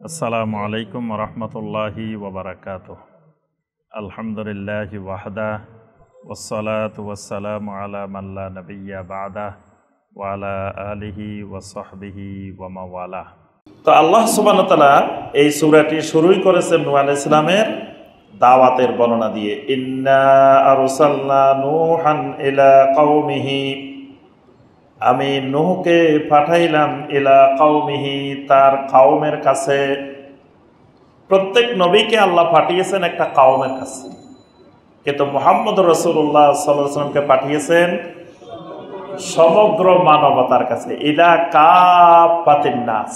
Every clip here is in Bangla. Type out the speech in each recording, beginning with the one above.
আসসালামু আলাইকুম রহমতুল্লাহি ওবরাকাতুহ। আলহামদুলিল্লাহি ওয়াহদা ওয়াসসালাতু ওয়াসসালামু আলা মান লা নাবিয়্যা বা'দা ওয়া আলা আলিহি ওয়া সাহবিহি ওয়া মাওয়ালা। তো আল্লাহ সুবহানাহু ওয়া তাআলা এই সূরাটি শুরুই করেছেন নূহ আলাইহিস সালামের দাওয়াতের বর্ণনা দিয়ে। ইন্না আরসালনা নূহান ইলা কওমিহি, আমি নূহকে পাঠাইলাম ইলা কওমিহি, তার কওমের কাছে। প্রত্যেক নবীকে আল্লাহ পাঠিয়েছেন একটা কওমের কাছে, কিন্তু মুহাম্মদ রাসূলুল্লাহ সাল্লাল্লাহু আলাইহি ওয়াসাল্লামকে পাঠিয়েছেন সমগ্র মানবতার কাছে। ইলা কাফাতিন নাস,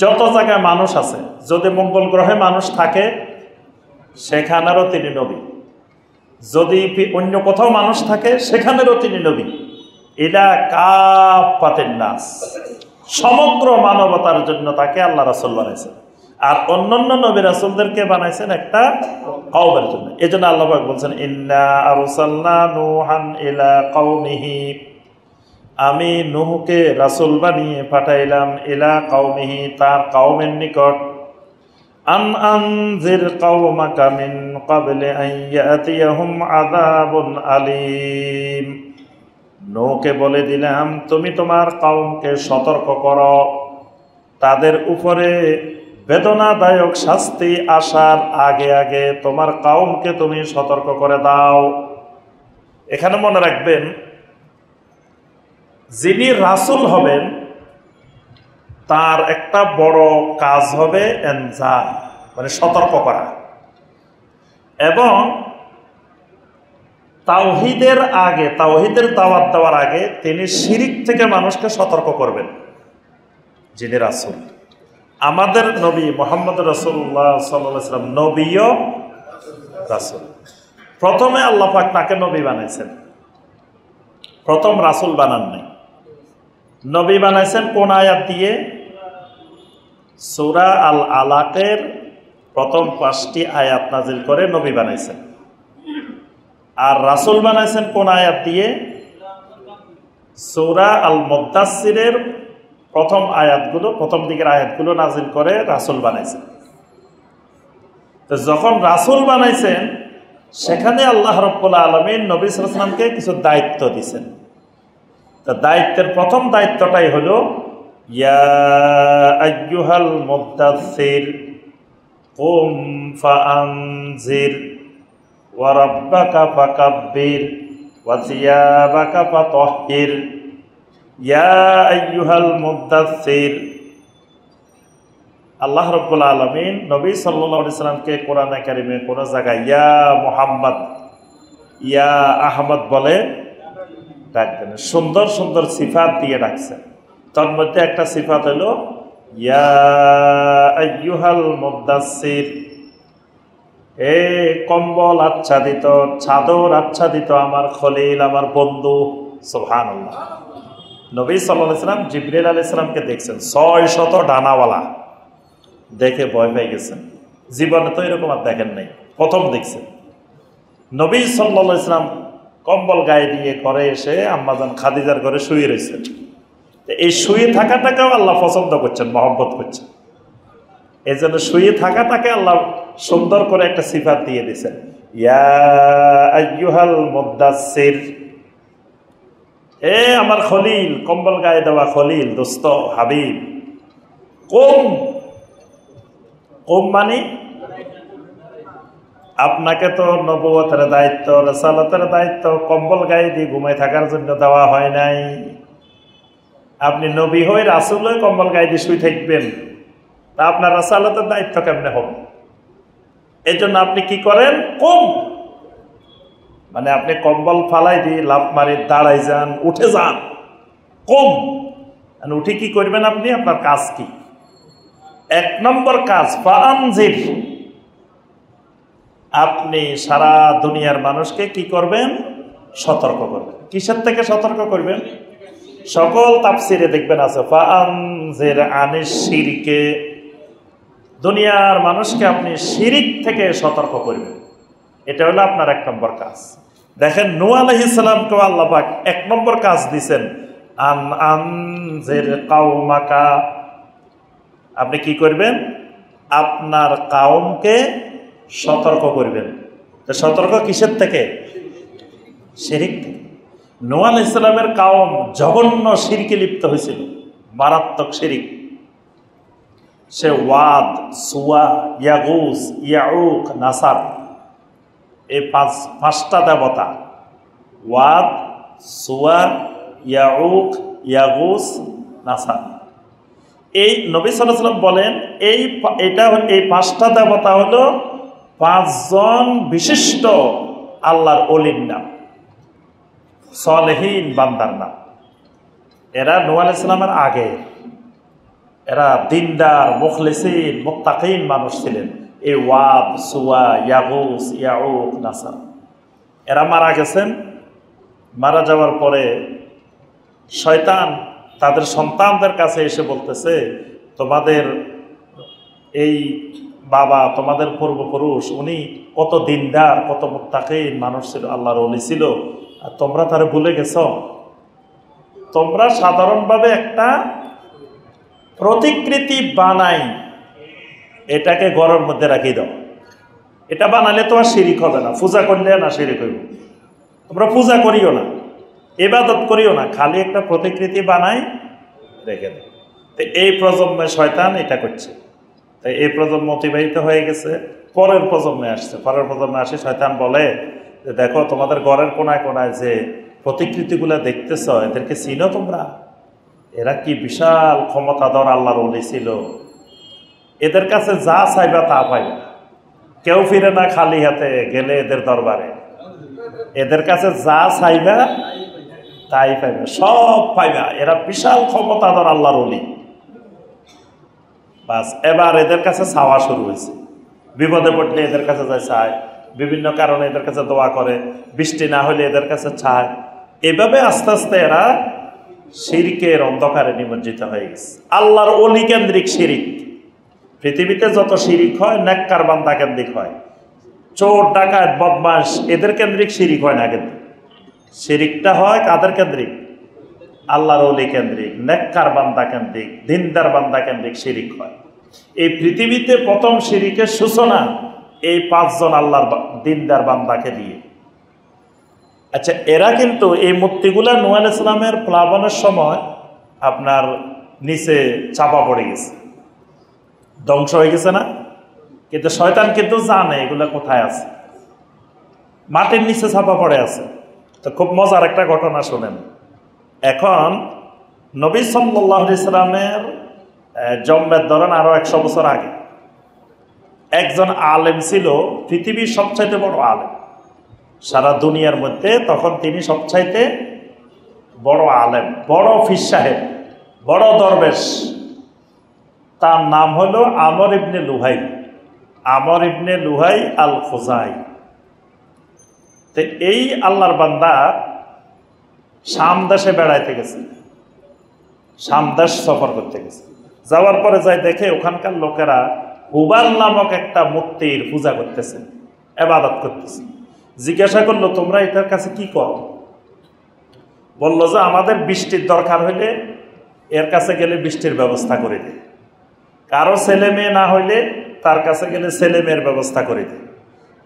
যত জায়গায় মানুষ আছে, যদি মঙ্গল গ্রহে মানুষ থাকে সেখানেরও তিনি নবী, যদি অন্য কোথাও মানুষ থাকে সেখানেরও তিনি নবী। ইলা কাফাতিন নাস, সমগ্র মানবতার জন্য তাকে আল্লাহ রাসূল বানাইছেন। আর অন্যান্য নবী রাসূলদেরকে বানাইছেন একটা কওমের জন্য। এজন্য আল্লাহ পাক বলছেন ইন্না আরসালনা নূহান ইলা কওমিহি, আমি নূহকে রাসূল বানিয়ে পাঠাইলাম ইলা কওমিহি, তার কওমের নিকট। আন আনজির কওমাকা মিন ক্বাবলি আন ইয়াতিয়াহুম আযাবুন আলীম, নূহকে বলে দিলাম তুমি তোমার কওমকে সতর্ক করো, তাদের উপরে বেদনাদায়ক শাস্তি আসার আগে আগে তোমার কওমকে তুমি সতর্ক করে দাও। এখানে মনে রাখবেন, যিনি রাসূল হবেন তার একটা বড় কাজ হবে ইনজার, মানে সতর্ক করা, এবং তাওহীদের আগে, তাওহীদের দাওয়াত দেওয়ার আগে তিনি শিরিক থেকে মানুষকে সতর্ক করবেন। যিনি রাসূল, আমাদের নবী মুহাম্মদ রাসূলুল্লাহ সাল্লাল্লাহু আলাইহি ওয়াসাল্লাম নবীও রাসূল। প্রথমে আল্লাহ পাক তাকে নবী বানাইছেন, প্রথম রাসূল বানান নাই। নবী বানাইছেন কোন আয়াত দিয়ে? সূরা আল আলাকের প্রথম 5টি আয়াত নাজিল করে নবী বানাইছেন। আর রাসূল বানাইছেন কোন আয়াত দিয়ে? সূরা আল মুদ্দাসসিরের প্রথম আয়াতগুলো, প্রথম দিকের আয়াতগুলো নাজিল করে রাসূল বানাইছেন। তো যখন রাসূল বানাইছেন সেখানে আল্লাহ রাব্বুল আলামিন নবী সাল্লাল্লাহু আলাইহি ওয়াসাল্লামকে কিছু দায়িত্ব দিয়েছেন। তো দায়িত্বের প্রথম দায়িত্বটাই হলো ইয়া আইয়ুহাল মুদ্দাসসির কুম ফাআনজির ওয়া রাব্বাকা ফাকাব্বির ওয়া সিয়াবাকা ফাতাহহির। ইয়া আইয়ুহাল মুদ্দাসসির, আল্লাহ রাব্বুল আলামিন নবী সাল্লাল্লাহু আলাইহি সাল্লামকে কোরআনে কারিমে কোন জায়গায় ইয়া মুহাম্মদ, ইয়া আহমদ বলে ডাকবেন, সুন্দর সুন্দর সিফাত দিয়ে ডাকছেন। তার মধ্যে একটা সিফাত হলো ইয়া আইয়ুহাল মুদ্দাসসির, এ কম্বল আচ্ছাদিত, চাদর আচ্ছাদিত আমার খলিল, আমার বন্ধু। সুবহানাল্লাহ। নবী সাল্লাল্লাহু আলাইহি সাল্লাম জিবরিল আলাইহিস সালামকে দেখছেন 600 ডানাওয়ালা, দেখে ভয় পেয়ে গেছেন। জীবনে তো এরকম আর দেখেন নাই, প্রথম দেখছেন। নবী সাল্লাল্লাহু আলাইহি সাল্লাম কম্বল গায়ে দিয়ে ঘরে এসে আম্মাজান খাদিজার ঘরে শুয়ে রয়েছেন। এই শুয়ে থাকাটাকেও আল্লাহ পছন্দ করছেন, মহব্বত করছেন। এই জন্য শুয়ে থাকাটাকে আল্লাহ সুন্দর করে একটা সিফাত দিয়ে দিয়েছেন, ইয়া আইয়ুহাল মুদ্দাসসির, এ আমার খলিল, কম্বল গায়ে দেওয়া খলিল, দোস্ত, হাবিব। কুম, কুম মানে আপনাকে তো নবুয়তের দায়িত্ব, রাসালাতের দায়িত্ব কম্বল গায়ে দিয়ে ঘুমায় থাকার জন্য দেওয়া হয় নাই। আপনি নবী হয়ে রাসূল হয়ে কম্বল গায়ে দিয়ে শুয়ে থাকবেন, তা আপনার রাসালাতের দায়িত্ব কেমনে হবে? এই জন্য আপনি কি করেন? কুম মানে আপনি কম্বল ফালাই দিয়ে লাফ মারি দাঁড়াই যান, উঠে যান। কুম উঠে কি করবেন আপনি? আপনার কাজ কি? 1 নম্বর কাজ ফাআনজির, আপনি সারা দুনিয়ার মানুষকে কি করবেন? সতর্ক করবেন। কিসের থেকে সতর্ক করবেন? সকল তাফসিরে দেখবেন আছে ফাআনজির আনিশ শিরকে, দুনিয়ার মানুষকে আপনি শিরিক থেকে সতর্ক করবেন। এটা হলো আপনার 1 নম্বর কাজ। দেখেন নূহ আলাইহিস সালামকে আল্লাহ পাক 1 নম্বর কাজ দিয়েছেন, আন আনজির কওমাকা, আপনি কি করবেন? আপনার কাউমকে সতর্ক করবেন। তো সতর্ক কিসের থেকে? শিরক থেকে। নূহ আলাইহিস সালামের কাউম জঘন্য শিরকে লিপ্ত হয়েছিল, মারাত্মক শিরক। সে ওয়াদ, সুয়া, ইয়াগুস, ইয়াউক, নাসার, এই পাঁচটা দেবতা, ওয়াদ, সুয়া, ইয়াউক, ইয়াগুস, নাসার, এই নবী সাল্লাল্লাহু আলাইহি ওয়াসাল্লাম বলেন এই পাঁচটা দেবতা হলো পাঁচজন বিশিষ্ট আল্লাহর ওলির নাম, সালেহীন বান্দার নাম। এরা নূহ আলাইহিস সালামের আগে, এরা দিনদার, মুখলিসিন, মুত্তাকিন মানুষ ছিলেন। এই ওয়াদ, সুয়া, ইয়াগুস, ইয়াউক, নাসার, এরা মারা গেছেন। মারা যাওয়ার পরে শয়তান তাদের সন্তানদের কাছে এসে বলতেছে, তোমাদের এই বাবা, তোমাদের পূর্বপুরুষ, উনি কত দিনদার, কত মুত্তাকিন মানুষ ছিল, আল্লাহর ওলি ছিল, আর তোমরা তারা ভুলে গেছ। তোমরা সাধারণভাবে একটা প্রতিকৃতি বানাই, এটাকে ঘরের মধ্যে রাখি দাও। এটা বানালে তো আর শিরিক হবে না, পূজা করলে না শিরিক হইব। তোমরা পূজা করিও না, ইবাদত করিও না, খালি একটা প্রতিকৃতি বানাই রেখে দাও। তো এই প্রজন্মে শয়তান এটা করছে। তাই এই প্রজন্ম অতিবাহিত হয়ে গেছে, পরের প্রজন্মে আসছে। পরের প্রজন্মে আসে শয়তান বলে যে দেখো, তোমাদের ঘরের কোনায় কোনায় যে প্রতিকৃতিগুলো দেখতেছ, এদেরকে চিনো তোমরা? এরা কি বিশাল ক্ষমতাধর আল্লাহর ওলি ছিল। এদের কাছে যা চাইবা তা পাইবা, কেউ ফিরে না খালি হাতে গেলে এদের দরবারে। এদের কাছে যা চাইবা তাই পাইবা, সব পাইবা। এরা বিশাল ক্ষমতাধর আল্লাহর ওলি। বাস, এবার এদের কাছে চাওয়া শুরু হয়েছে। বিপদে পড়লে এদের কাছে যায় চায়, বিভিন্ন কারণে এদের কাছে দোয়া করে, বৃষ্টি না হলে এদের কাছে চায়। এভাবে আস্তে আস্তে এরা শিরকের অন্ধকারে নিমজ্জিত হয়ে গেছে। আল্লাহর ওলি কেন্দ্রিক শিরিক। পৃথিবীতে যত শিরিক হয় নেককার বান্দা কেন্দ্রিক হয়। চোর, ডাকাত, বদমাশ এদের কেন্দ্রিক শিরিক হয় না, কিন্তু শিরিকটা হয় কাদের কেন্দ্রিক? আল্লাহর ওলি কেন্দ্রিক, নেককার বান্দা কেন্দ্রিক, দিনদার বান্দা কেন্দ্রিক শিরিক হয়। এই পৃথিবীতে প্রথম শিরিকের সূচনা এই পাঁচজন আল্লাহর দিনদার বান্দাকে দিয়ে। আচ্ছা, এরা কিন্তু এই মূর্তিগুলা নূহ আলাইহিস সালামের প্লাবনের সময় আপনার নিচে চাপা পড়ে গেছে, ধ্বংস হয়ে গেছে না? কিন্তু শয়তান কিন্তু জানে এগুলা কোথায় আছে, মাটির নিচে চাপা পড়ে আছে। তো খুব মজার একটা ঘটনা শোনেন। এখন নবী সাল্লাল্লাহু আলাইহি সাল্লামের জন্মের ধরেন আরো 100 বছর আগে একজন আলেম ছিল, পৃথিবীর সবচাইতে বড় আলেম সারা দুনিয়ার মধ্যে। তখন তিনি সবচাইতে বড় আলেম, বড় পীর সাহেব, বড় দরবেশ। তার নাম হলো আমর ইবনে লুহাই, আমর ইবনে লুহাই আল খুজাই। তো এই আল্লাহর বান্দা শাম দেশে বেড়াইতে গেছে, শাম দেশ সফর করতে গেছে। যাওয়ার পরে যাই দেখে ওখানকার লোকেরা হুবাল নামক একটা মূর্তির পূজা করতেছে, ইবাদত করতেছে। জিজ্ঞাসা করলো, তোমরা এটার কাছে কি করো? বললো যে আমাদের বৃষ্টির দরকার হইলে এর কাছে গেলে বৃষ্টির ব্যবস্থা করে দেয়, কারো ছেলে মেয়ে না হইলে তার কাছে গেলে ছেলে মেয়ের ব্যবস্থা করে দেয়,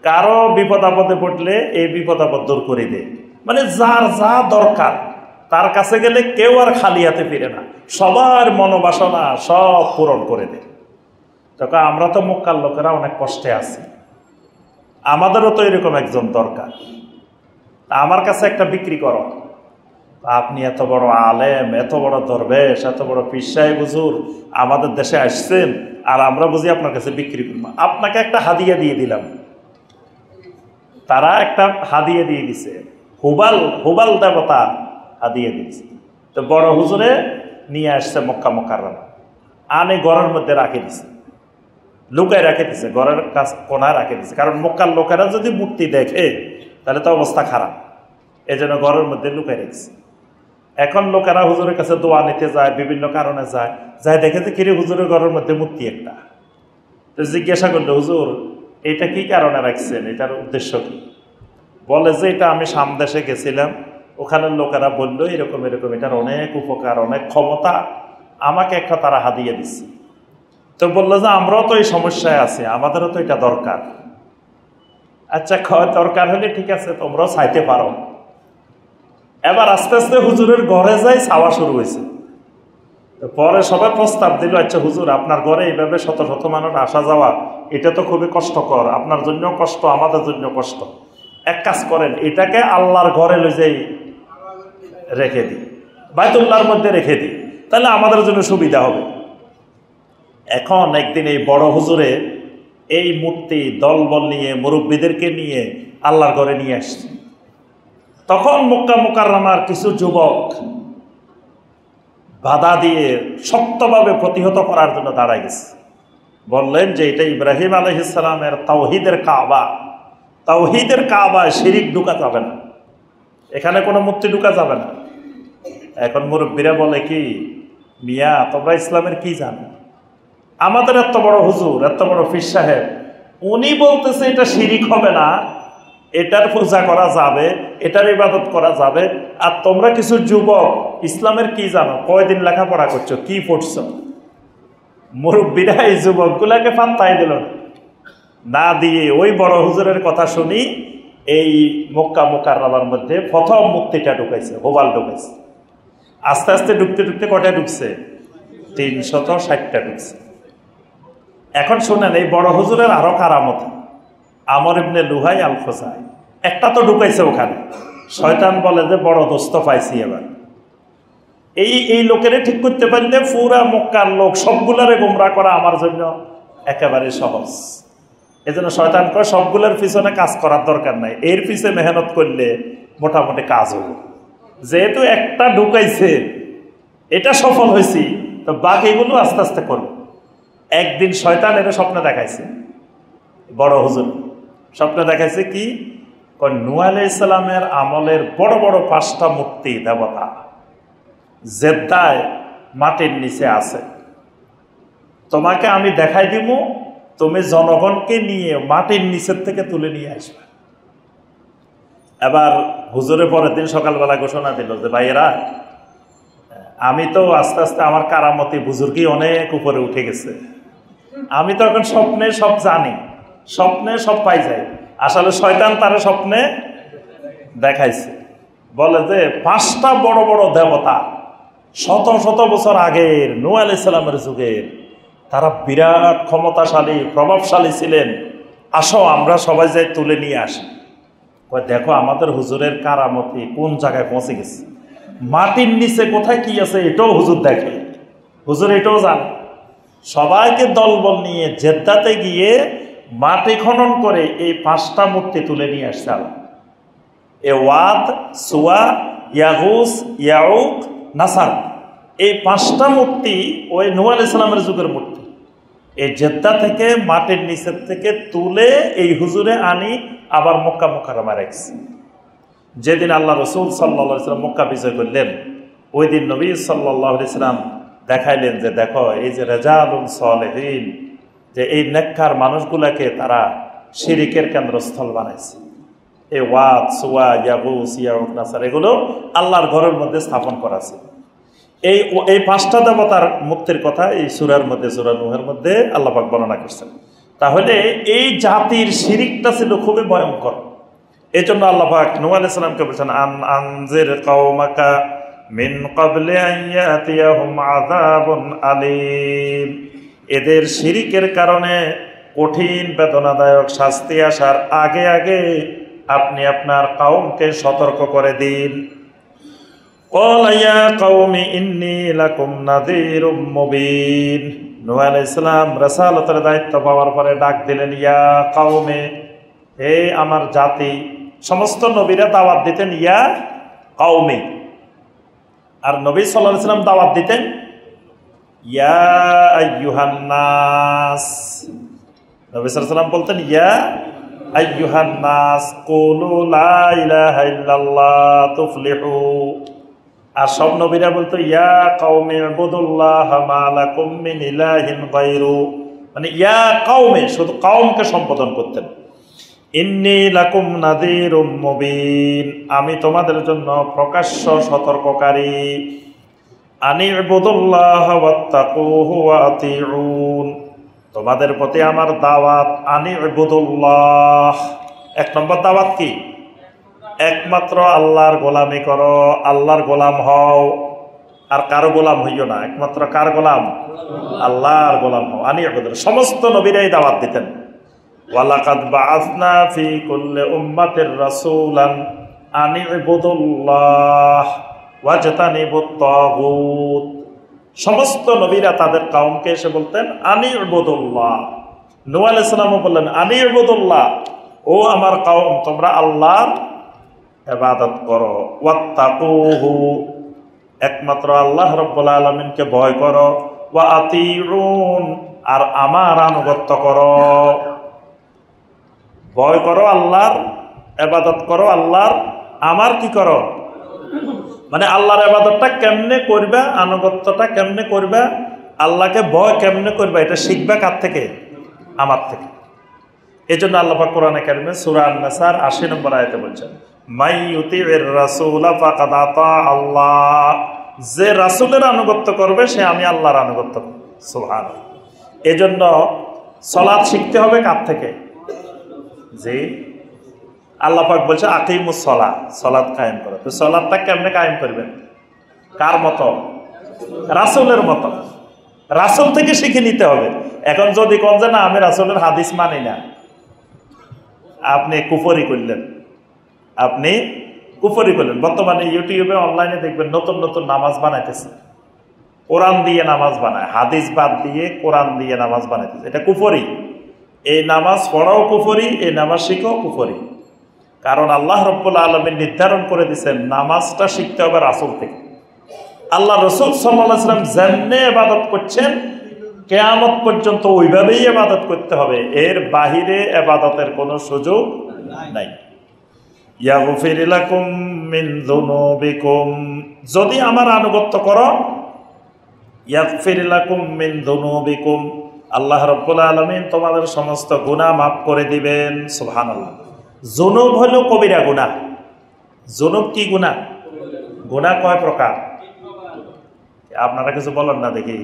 কারো বিপদ আপদে পড়লে এই বিপদ আপদ দূর করে দেয়। মানে যার যা দরকার তার কাছে গেলে কেউ আর খালি হাতে ফিরে না, সবার মনোবাসনা সব পূরণ করে দেয়। তখন আমরা তো মক্কার লোকেরা অনেক কষ্টে আছি, আমাদেরও তো এরকম একজন দরকার, আমার কাছে একটা বিক্রি করো। আপনি এত বড় আলেম, এত বড় দরবেশ, এত বড় পীর সাহেব হুজুর আমাদের দেশে আসছেন, আর আমরা বুঝি আপনার কাছে বিক্রি করবো? আপনাকে একটা হাদিয়া দিয়ে দিলাম। তারা একটা হাদিয়া দিয়ে দিছে, হুবাল দেবতা হাদিয়া দিয়েছে। তো বড় হুজুরে নিয়ে আসছে মক্কা মুকাররমা, আনে ঘরের মধ্যে রাখে দিছে, লুকায় রাখে দিছে, ঘরের কাছে কোনায় রাখে দিছে। কারণ মক্কার লোকেরা যদি মূর্তি দেখে তাহলে তো অবস্থা খারাপ, এই জন্য ঘরের মধ্যে লুকায় রেখেছে। এখন লোকেরা হুজুরের কাছে দোয়া নিতে যায়, বিভিন্ন কারণে যায়, দেখে যে কিরে হুজুরের ঘরের মধ্যে মূর্তি একটা। তো জিজ্ঞাসা করলো, হুজুর এটা কি কারণে রাখছেন, এটার উদ্দেশ্য কি? বলে যে এটা আমি সামদেশে গেছিলাম, ওখানের লোকেরা বললো এরকম এরকম, এটার অনেক উপকার, অনেক ক্ষমতা, আমাকে একটা তারা হাদিয়া দিচ্ছে। তো বললো যে আমরাও তো এই সমস্যায় আছি, আমাদেরও তো এটা দরকার। আচ্ছা দরকার হলে ঠিক আছে, তোমরাও চাইতে পারো। এবার আস্তে আস্তে হুজুরের ঘরে যাই চাওয়া শুরু হয়েছে। পরে সবাই প্রস্তাব দিল, আচ্ছা হুজুর আপনার ঘরে এইভাবে শত শত মানুষ আসা যাওয়া এটা তো খুবই কষ্টকর, আপনার জন্য কষ্ট, আমাদের জন্য কষ্ট। এক কাজ করেন, এটাকে আল্লাহর ঘরে লই যাই রেখে দিই, বাইতুল্লাহর মধ্যে রেখে দিই, তাহলে আমাদের জন্য সুবিধা হবে। এখন একদিন এই বড় হুজুরে এই মূর্তি দলবল নিয়ে মুরব্বীদেরকে নিয়ে আল্লাহর ঘরে নিয়ে আসছে। তখন মক্কা মুকাররমার কিছু যুবক বাধা দিয়ে শক্তভাবে প্রতিহত করার জন্য দাঁড়ায় গেছে। বললেন যে এটা ইব্রাহিম আলাইহিস সালামের তাওহীদের কাবা, তাওহীদের কাবায় শিরিক ঢুকা যাবে না, এখানে কোনো মূর্তি ঢুকা যাবে না। এখন মুরব্বীরা বলে কি, মিয়া তোমরা ইসলামের কি জানো? আমাদের এত বড় হুজুর, এত বড় পীর সাহেব, উনি বলতেছে এটা শিরিক হবে না, এটার পূজা করা যাবে, এটার ইবাদত করা যাবে, আর তোমরা কিছু যুবক ইসলামের কি জানো, কয়দিন লেখাপড়া করছো, কি পড়ছো? মুরব্বীরা এই যুবকগুলাকে পাত্তাই দিল না, দিয়ে ওই বড় হুজুরের কথা শুনি এই মক্কা মুকাররমার মধ্যে প্রথম মূর্তিটা ঢুকাইছে, হোবাল ঢুকাইছে। আস্তে আস্তে ঢুকতে ঢুকতে কটা ঢুকছে? 360টা ঢুকছে। এখন শুনেন, এই বড় হুজুরের আরো কারামত, আমর ইবনে লুহাই আল খোজাই একটা তো ঢুকাইছে ওখানে। শয়তান বলে যে বড় দোস্ত পাইছি এবার, এই লোকেরে ঠিক করতে পারলে পুরা মক্কার লোক সবগুলারে গোমরা করা আমার জন্য একেবারে সহজ। এজন্য শয়তান কয় সবগুলোর পিছনে কাজ করার দরকার নাই, এর পিছে মেহনত করলে মোটামুটি কাজ হবে। যেহেতু একটা ঢুকাইছে, এটা সফল হয়েছি, তো বাকিগুলো আস্তে আস্তে করবো। একদিন শয়তান এর স্বপ্নে দেখাইছে, বড় হুজুর স্বপ্নে দেখাইছে কি, নূহ আলাইহিস সালামের আমলের বড় বড় 5টা মূর্তি দেবতা জেদ্দায় মাটির নিচে আছে, তোমাকে আমি দেখাই দিব, তুমি জনগণকে নিয়ে মাটির নিচের থেকে তুলে নিয়ে আসবে। এবার হুজুরে পরের দিন সকালবেলা ঘোষণা দিল যে ভাইয়েরা, আমি তো আস্তে আস্তে আমার কারামতি বুজুর্গি অনেক উপরে উঠে গেছে, আমি তো এখন স্বপ্নে সব জানি, স্বপ্নে সব পাই যাই। আসলে শয়তান তার স্বপ্নে দেখাইছে, বলে যে 5টা বড় বড় দেবতা শত শত বছর আগের নূহ আলাইহিস সালামের যুগের, তারা বিরাট ক্ষমতাশালী প্রভাবশালী ছিলেন, আসো আমরা সবাই যাই তুলে নিয়ে আসি। দেখো আমাদের হুজুরের কারামতি কোন জায়গায় পৌঁছে গেছে, মাটির নিচে কোথায় কি আছে এটাও হুজুর দেখে, হুজুর এটাও জানে। সবাইকে দলবল নিয়ে জেদ্দাতে গিয়ে মাটি খনন করে এই 5টা মূর্তি তুলে নিয়ে আসছে আল্লাহ। এ ওয়াদ, সুয়া, ইয়াগুস, ইয়াউক, নাসার, এই 5টা মূর্তি ওই নূহ আলাইহিস সালামের যুগের মূর্তি। এই জেদ্দা থেকে মাটির নিচের থেকে তুলে এই হুজুরে আনি আবার মক্কা মুকাররমায় রাখছে। যেদিন আল্লাহ রসুল সাল্লাল্লাহু আলাইহি ওয়াসাল্লাম মক্কা বিজয় করলেন, ওই দিন নবী সাল্লাল্লাহু আলাইহি ওয়াসাল্লাম দেখাইলেন যে দেখো এই যে রিজালুন সালেহিন, যে এই নেককার মানুষগুলাকে তারা শিরিকের কেন্দ্রস্থল বানাইছে। এই ওয়াদ, সুয়া, ইয়াগুস, ইয়াউক, নাসার এগুলো আল্লাহর ঘরের মধ্যে স্থাপন করা আছে। এই 5টা দেবতার মূর্তির কথা এই সূরার মধ্যে, সূরা নূহের মধ্যে আল্লাহ পাক বর্ণনা করছেন। তাহলে এই জাতির শিরিকটা ছিল খুবই ভয়ঙ্কর। এই জন্য আল্লাহ পাক নূহ আলাইহিস সালামকে বলেছেন, আনজির কওমাকা মিন ক্বাবলি আন ইয়াতিয়াহুম আযাবুন আলীম, এদের শিরিকের কারণে কঠিন বেদনাদায়ক শাস্তি আসার আগে আগে আপনি আপনার কওমকে সতর্ক করে দিন। ক্বালা ইয়া কওমি ইন্নী লাকুম নাযীরুম মুবিন, নূহ আলাইহিস সালাম রাসালাতের দায়িত্ব পাওয়ার পরে ডাক দিলেন, ইয়া কওমে, হে আমার জাতি। সমস্ত নবীরা দাওয়াত দিতেন ইয়া কওমি, আর নবী সাল্লাল্লাহু আলাইহি ওয়াসাল্লাম দাওয়াত দিতেন ইয়া আইয়ুহান নাস। নবী সাল্লাল্লাহু আলাইহি ওয়াসাল্লাম বলতেন ইয়া আইয়ুহান নাস কুলু লা ইলাহা ইল্লাল্লাহ তুফলিহু। আর সব নবীরা বলতো ইয়া কওমি ইবুদুল্লাহ মা লাকুম মিন ইলাহিন গায়রু, মানে ইয়া কওমে, শুধু কওমকে সম্বোধন করতেন। ইন্নী লাকুম নাযীরুম মুবিন, আমি তোমাদের জন্য প্রকাশ্য সতর্ককারী। আনি ইবুদুল্লাহ ওয়াত্তাকুহু ওয়া আতিউন, তোমাদের প্রতি আমার দাওয়াত আনি ইবুদুল্লাহ। 1 নম্বর দাওয়াত কি? একমাত্র আল্লাহর গোলামি করো, আল্লাহর গোলাম হও, আর কারো গোলাম হইও না। একমাত্র কার গোলাম? আল্লাহর গোলাম হও। আনি ইবুদুল্লাহ। সমস্ত নবীরাই দাওয়াত দিতেন। ওয়ালাকাদ বাআসনা ফি কুল্লি উম্মাতির রাসূলান আনি ইবুদুল্লাহ ওয়াজতানিবুত তাগুত। সমস্ত নবীরা তাদের কওমকে এসে বলতেন আনি ইবুদুল্লাহ। নূহ আলাইহিস সালামও বললেন আনি ইবুদুল্লাহ, ও আমার কওম তোমরা আল্লাহর ইবাদত করো। ওয়াত্তাকুহু, একমাত্র আল্লাহ রাব্বুল আলামিনকে ভয় করো। ওয়া আতিউন, আর আমার আনুগত্য করো। ভয় করো আল্লাহর, ইবাদত করো আল্লাহর, আমার কি করো? মানে আল্লাহর ইবাদতটা কেমনে করবে, আনুগত্যটা কেমনে করবে, আল্লাহকে ভয় কেমনে করবে, এটা শিখবে কার থেকে? আমার থেকে। এই জন্য আল্লাহ পাক কোরআনে কারিমে সূরা আন-নাসার 80 নম্বর আয়াতে বলছেন, মাই ইউতিউর রাসূলা ফাকাদ আতা আল্লাহ। যে রাসূলের আনুগত্য করবে সে আমি আল্লাহর আনুগত্য করবে। সুবহানাল্লাহ। এই জন্য সালাত শিখতে হবে কার থেকে? জি, আল্লাহ পাক বলছে আকিমুস সালাহ, সালাত কায়েম করো। তো সালাতটা কেমনে কায়েম করবেন? কার মতো? রাসূলের মতো। রাসূল থেকে শিখে নিতে হবে। এখন যদি কোন যে না আমি রাসূলের হাদিস মানি না, আপনি কুফরি করলেন, আপনি কুফরি করলেন। বর্তমানে ইউটিউবে অনলাইনে দেখবেন নতুন নতুন নামাজ বানাইতেছে, কোরআন দিয়ে নামাজ বানায়, হাদিস বাদ দিয়ে কোরআন দিয়ে নামাজ বানাইতেছে। এটা কুফরি। এই নামাজ পড়াও কুফরি, এই নামাজ শিখাও কুফরি। কারণ আল্লাহ রাব্বুল আলামিন নির্ধারণ করে দিয়েছেন নামাজটা শিখতে হবে রাসূল থেকে। আল্লাহ রাসূল সাল্লাল্লাহু আলাইহি ওয়াসাল্লাম যেমনে ইবাদত করছেন কিয়ামত পর্যন্ত ওইভাবেই ইবাদত করতে হবে, এর বাহিরে ইবাদতের কোনো সুযোগ নাই। ইয়াগফির লাকুম মিন যুনুবিকুম, যদি আমার আনুগত্য করো, ইয়াগফির লাকুম মিন যুনুবিকুম, আল্লাহ রাব্বুল আলামিন তোমাদের সমস্ত গুনাহ মাফ করে দিবেন। সুবহানাল্লাহ। যুনুব হলো কবিরা গুনাহ। যুনুব কি গুনাহ? গুনাহ কয় প্রকার? আপনারা কিছু বলেন না দেখি।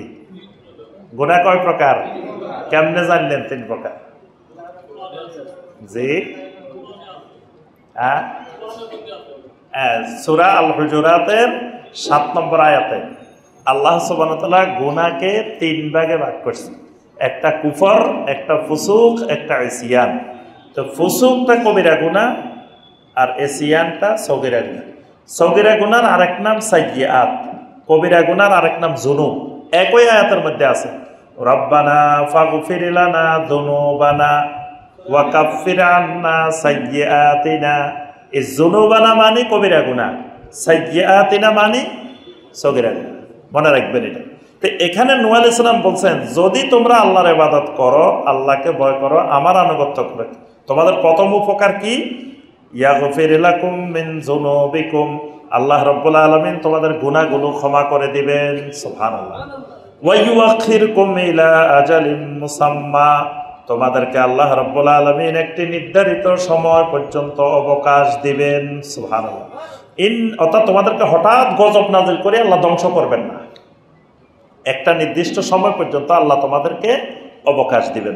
গুনাহ কয় প্রকার? কেমনে জানলেন 3 প্রকার? জি, সূরা আল হুজুরাতের 7 নম্বর আয়াতে আল্লাহ সুবহানাহু ওয়া তাআলা গুনাহকে 3 ভাগে ভাগ করেছেন। একটা কুফর, একটা ফুসুক, একটা ইসিয়ান। তো ফুসুকটা কবিরা গুনাহ আর ইসিয়ানটা সগীরা গুনাহ। সগীরা গুনার আরেক নাম সাইয়্যাত, কবিরা গুনার আরেক নাম যুনুব। একই আয়াতের মধ্যে আছে রব্বানা ফাগফির লানা যুনুবানা ওয়া কাফির আন্না সাইয়্যাতিনা। এই যুনুবানা মানে কবিরা গুনাহ, সাইয়্যাতিনা মানে সগীরা গুনাহ। মনে রাখবেন এটা। তো এখানে নূহ আলাইহিস সালাম বলছেন যদি তোমরা আল্লাহর ইবাদত করো, আল্লাহকে ভয় করো, আমার আনুগত্য করো, তোমাদের প্রথম উপকার কি? ইয়াগফির লাকুম মিন যুনুবিকুম, আল্লাহ রাব্বুল আলামিন তোমাদের গুনাহগুলো ক্ষমা করে দিবেন। সুবহানাল্লাহ। ওয়া ইউআখিরকুম ইলা আজালিম মুসাম্মা, তোমাদেরকে আল্লাহ রাব্বুল আলামিন একটি নির্ধারিত সময় পর্যন্ত অবকাশ দিবেন। সুবহানাল্লাহ। অর্থাৎ তোমাদেরকে হঠাৎ গজব নাযিল করে আল্লাহ ধ্বংস করবেন না, একটা নির্দিষ্ট সময় পর্যন্ত আল্লাহ তোমাদেরকে অবকাশ দিবেন।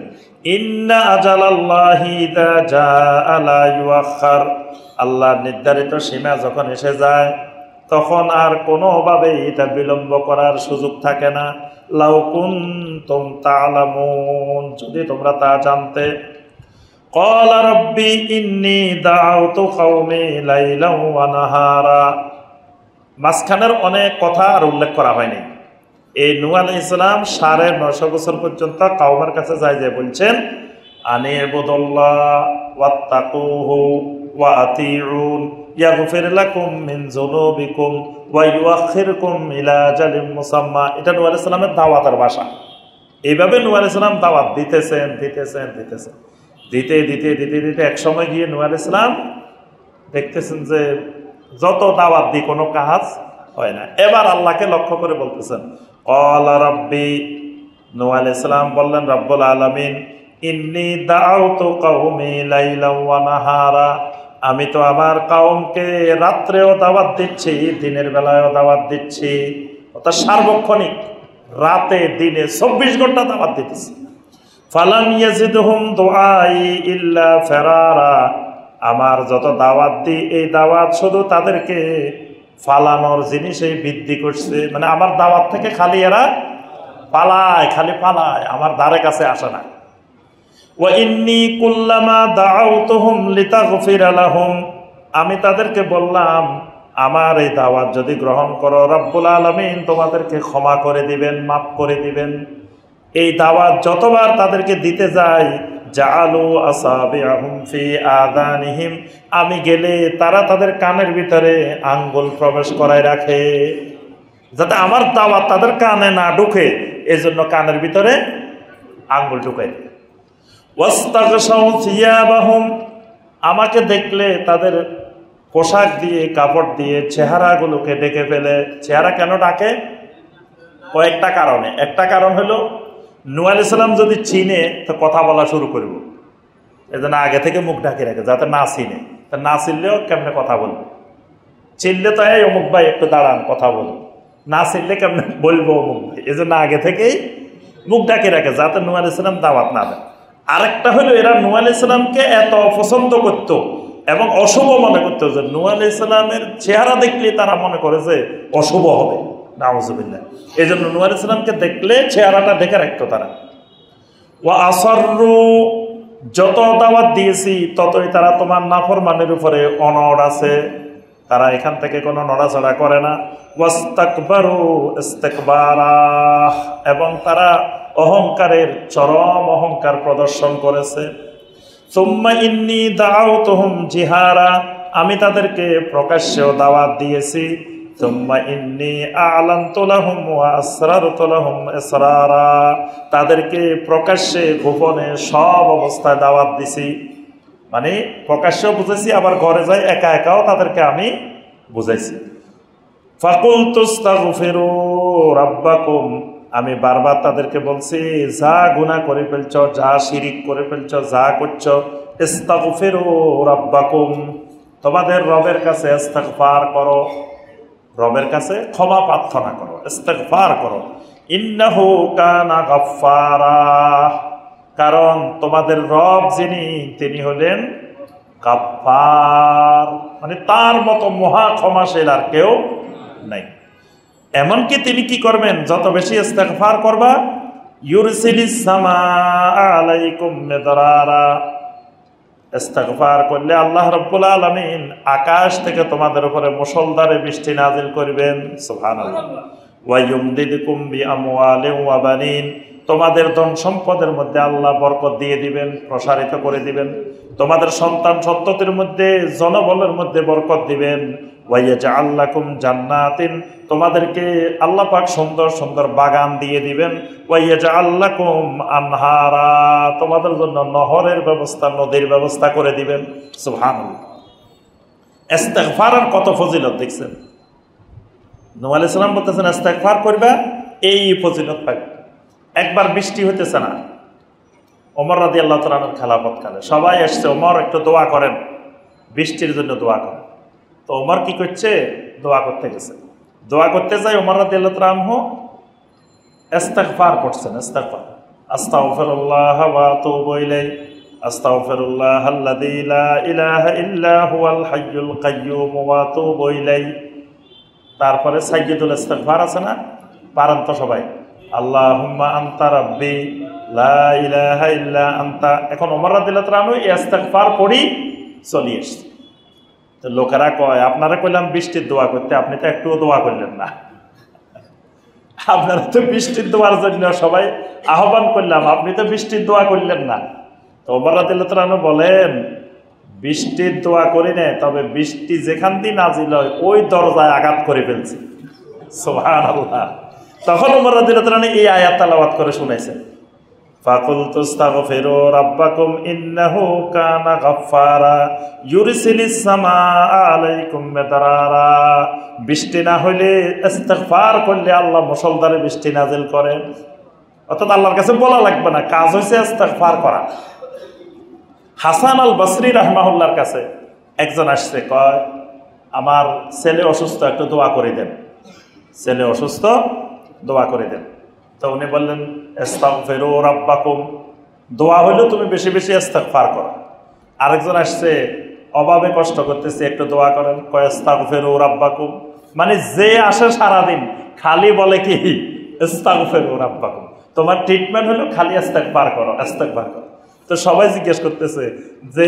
ইন্না আজালাল্লাহি ইযা জাআ লা ইউআখার, আল্লাহর নির্ধারিত সীমা যখন এসে যায় তখন আর কোনোভাবেই এটা বিলম্ব করার সুযোগ থাকে না। লাউ কুনতুম তা'লামুন, যদি তোমরা তা জানতে। ক্বালা রাব্বি ইন্নী দাআউতু কওমি লাইলান ওয়া নাহারা, মাঝখানের অনেক কথা আর উল্লেখ করা হয়নি। এই নূহ আলাইহিস সালাম 950 বছর পর্যন্ত কওমের কাছে যায় বলছেন আনি ইবুদুল্লাহ ওয়াত্তাকুহু ওয়া আতিউন ইয়াগফির লাকুম মিন যুনুবিকুম ওয়া ইউআখিরকুম ইলা আজালিম মুসাম্মা। এটা নূহ আলাইহিস সালামের দাওয়াতের ভাষা। এইভাবে নূহ আলাইহিস সালাম দাওয়াত দিতেছেন দিতে এক সময় গিয়ে নূহ আলাইহিস সালাম দেখতেছেন যে যত দাওয়াত দিই কোনো কাজ হয় না। এবার আল্লাহকে লক্ষ্য করে বলতেছেন ক্বালা রাব্বি, নূহ আলাইহিস সালাম বললেন রব্বুল আলামিন ইন্নী দাআউতু কওমি লাইলান ওয়া নাহারা, আমি তো আমার কওমকে রাত্রেও দাওয়াত দিচ্ছি, দিনের বেলায়ও দাওয়াত দিচ্ছি। অর্থাৎ সার্বক্ষণিক রাতে দিনে 24 ঘন্টা দাওয়াত দিতেছি। ফালাম ইয়াজিদহুম দুআই ইল্লা ফিরারা, আমার যত দাওয়াত দিই এই দাওয়াত শুধু তাদেরকে ফালানোর জিনিসেই বৃদ্ধি করছে। মানে আমার দাওয়াত থেকে খালি এরা পালায়, খালি পালায়, আমার দ্বারে কাছে আসে না। ওয়া ইন্নী কুল্লামা দাআউতুহুম লিতাগফিরা লাহুম, আমি তাদেরকে বললাম আমার এই দাওয়াত যদি গ্রহণ করো রব্বুল আলামিন তোমাদেরকে ক্ষমা করে দিবেন, মাফ করে দিবেন। এই দাওয়াত যতবার তাদেরকে দিতে যাই জাআলু আসাবিআহুম ফি আযানিহিম, আমি গেলে তারা তাদের কানের ভিতরে আঙ্গুল প্রবেশ করায় রাখে, যাতে আমার দাওয়াত তাদের কানে না ঢুকে, এজন্য কানের ভিতরে আঙ্গুল ঢুকায়। ওয়াস্তাগশাউ থিয়াবাহুম, আমাকে দেখলে তাদের পোশাক দিয়ে, কাপড় দিয়ে চেহারাগুলোকে ঢেকে ফেলে। চেহারা কেন ডাকে? কয়েকটা কারণে। একটা কারণ হলো নূহ আলাইহিস সালাম যদি চিনে তো কথা বলা শুরু করব, এজন্য আগে থেকে মুখ ঢাকে রাখে, যাতে না চিনে। তা না চিনলেও কেমনে কথা বলবো? চিনলে তো এই অমুক ভাই একটু দাঁড়ান কথা বলবো, না চিনলে কেমনে বলবো অমুক ভাই, এজন্য আগে থেকেই মুখ ঢাকে রাখে, যাতে নূহ আলাইহিস সালাম দাওয়াত না দেয়। আরেকটা হলো এরা নূহ আলাইহিস সালামকে এত অপছন্দ করত এবং অশুভ মনে করতো যে নূহ আলাইহিস সালামের চেহারা দেখলে তারা মনে করে যে অশুভ হবে, নাউযুবিল্লাহ। এই জন্য নূহ আলাইহিস সালামকে দেখলে চেহারাটা ঢেকে রাখতো তারা। ওয়া আসরু, যত দাওয়াত দিয়েছি ততই তারা তোমার নাফরমানের উপরে অনড় আছে, তারা এখান থেকে কোনো নড়াচড়া করে না। ওয়াস্তাকবারু ইস্তিকবারা, এবং তারা অহংকারের চরম অহংকার প্রদর্শন করেছে। সুম্মা ইন্নী দাআউতুহুম জিহারা, আমি তাদেরকে প্রকাশ্যেও দাওয়াত দিয়েছি। সুম্মা ইন্নী আ'লানতু লাহুম ওয়া আসরারতু লাহুম ইসরারা, তাদেরকে প্রকাশ্যে গোপনে সব অবস্থায় দাওয়াত দিছি। মানে প্রকাশ্যেও বুঝাইছি, আবার ঘরে যাই একা একাও তাদেরকে আমি বুঝাইছি। ফাকুলতু আস্তাগফিরু রাব্বাকুম, আমি বারবার তাদেরকে বলছি যা গুনাহ করে ফেলছো, যা শিরিক করে ফেলছো, যা করছো, ইস্তাগফিরু রাব্বাকুম, তোমাদের রবের কাছে ইস্তিগফার করো, রবের কাছে ক্ষমা প্রার্থনা করো, ইস্তিগফার করো। ইন্নাহু কানা গাফফারা, কারণ তোমাদের রব যিনি তিনি হলেন গাফফার, মানে তার মতো মহা ক্ষমাশীল আর কেউ নাই। এমনকি তিনি কি করবেন, যত বেশি ইস্তিগফার করবা ইউরসিলিস সামাআ আলাইকুম মিদরারা, ইস্তিগফার করলে আল্লাহ রাব্বুল আলামিন আকাশ থেকে তোমাদের উপরে মুষলধারে বৃষ্টি নাজিল করবেন। সুবহানাল্লাহ। ওয়া ইউমদিদকুম বিআমওয়ালিন ওয়া বানিন, তোমাদের ধন সম্পদের মধ্যে আল্লাহ বরকত দিয়ে দিবেন, প্রসারিত করে দিবেন। তোমাদের সন্তান সন্ততির মধ্যে, জনবলের মধ্যে বরকত দিবেন। ওয়া ইয়াজআল লাকুম জান্নাতিন, তোমাদেরকে আল্লাহ পাক সুন্দর সুন্দর বাগান দিয়ে দিবেন। ওয়া ইয়াজআল লাকুম আনহারা, তোমাদের জন্য নহরের ব্যবস্থা, নদীর ব্যবস্থা করে দিবেন। সুবহানাল্লাহ। ইস্তিগফারের কত ফজিলত দেখছেন। নূহ আলাইহিস সালাম বলতেছেন ইস্তিগফার করবা, এই ফজিলত পাবে। একবার বৃষ্টি হইতেছে না, ওমর রাদিয়াল্লাহু তাআলা আনহুর খেলাফত কালে সবাই আসছে, ওমর একটু দোয়া করেন, বৃষ্টির জন্য দোয়া করেন। তো ওমর কি করছে, দোয়া করতে গেছে। দোয়া করতে যাই ওমর রাদিয়াল্লাহু তাআলা আনহু ইস্তিগফার করছেন, ইস্তিগফার, আস্তাগফিরুল্লাহ ওয়া আতুবু ইলাইহি, আস্তাগফিরুল্লাহাল্লাযী লা ইলাহা ইল্লা হুয়াল হাইয়ুল কাইয়্যুম ওয়া আতুবু ইলাইহি। তারপরে সাইয়্যিদুল ইস্তিগফার আছে না, পারেন তো সবাই, আল্লাহুম্মা আনতা রাব্বি লা ইলাহা ইল্লা আনতা। এখন ওমর রাদিয়াল্লাহু তাআলা আনহু ইস্তিগফার পড়ি চলে আসছে। তো লোকেরা কয়, আপনারা কইলাম বৃষ্টির দোয়া করতে, আপনি তো একটুও দোয়া করলেন না। আপনারা তো বৃষ্টির দোয়ার জন্য সবাই আহ্বান করলাম, আপনি তো বৃষ্টির দোয়া করলেন না। তো ওমর রাদিয়াল্লাহু তাআলা আনহু বলেন, বৃষ্টির দোয়া করি না, তবে বৃষ্টি যেখান দিয়ে নাজিল হয় ওই দরজায় আঘাত করে ফেলছি। সুবহানাল্লাহ। তখন ওমর রাদিয়াল্লাহু তাআলা এই আয়াত তেলাওয়াত করে শুনাইছেন, ফাকুলতু আস্তাগফিরু রাব্বাকুম ইন্নাহু কানা গাফফারা ইউরসিলিস সামাআ আলাইকুম মিদরারা। বৃষ্টি না হইলে ইস্তিগফার করলে আল্লাহ মুষলধারে বৃষ্টি নাজিল করেন। অর্থাৎ আল্লাহর কাছে বলা লাগবে না, কাজ হয়েছে ইস্তিগফার করা। হাসান আল বসরি রাহমাহুল্লাহর কাছে একজন আসছে, কয় আমার ছেলে অসুস্থ, একটু দোয়া করে দেন, ছেলে অসুস্থ, দোয়া করে দেন। তো উনি বললেন ইস্তাগফিরু রাব্বাকুম, দোয়া হইলেও তুমি বেশি বেশি ইস্তেগফার করো। আরেকজন আসছে, অভাবে কষ্ট করতেছে, একটু দোয়া করেন, কয় ইস্তাগফিরু রাব্বাকুম। মানে যে আসে সারাদিন খালি বলে কি ইস্তাগফিরু রাব্বাকুম। তোমার ট্রিটমেন্ট হলো খালি ইস্তেগফার করো, ইস্তেগফার করো। তো সবাই জিজ্ঞেস করতেছে যে